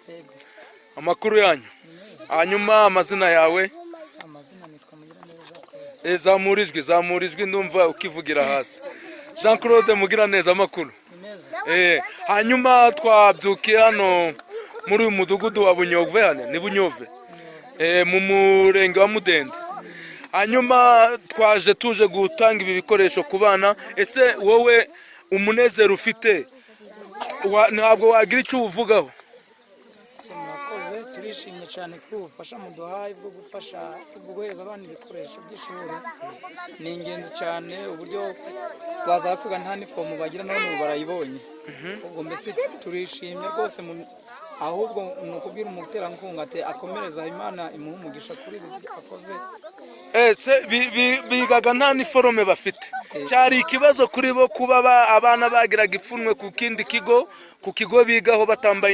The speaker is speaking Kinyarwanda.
Yego. Amakuru yanyu? Hanyuma amazina yawe? Amazina nitwa Mugiraneza. Zamurijwe ndumva ukivugira hasi. Jean Claude Mugiraneza, amakuru? Hanyuma twabyukiye hano muri uyu mudugudu wa Bunyove, hano ni Bunyove, mu murenge wa Mudende. Hanyuma tuje gutanga ibi bikoresho ku bana. Ese wowe umunezero ufite ntabwo wagira icyo uvugaho? Murakoze, turishimye cyane ko ubufasha muduhaye bwo gufasha guhereza abana ibikoresho by'ishuri ni ingenzi cyane. Uburyo baza kwiga nta nifomu bagira none ubu barayibonye. Ubwo mbese turishimye rwose, ahubwo ni ukubwira umuterankunga ati akomereza, Imana imuha umugisha kuri ibi akoze. Ese bigaga nta niforome bafite? Cyari ikibazo kuri bo kuba abana bagiraga ipfunwe ku kindi kigo, ku kigo bigaho batambaye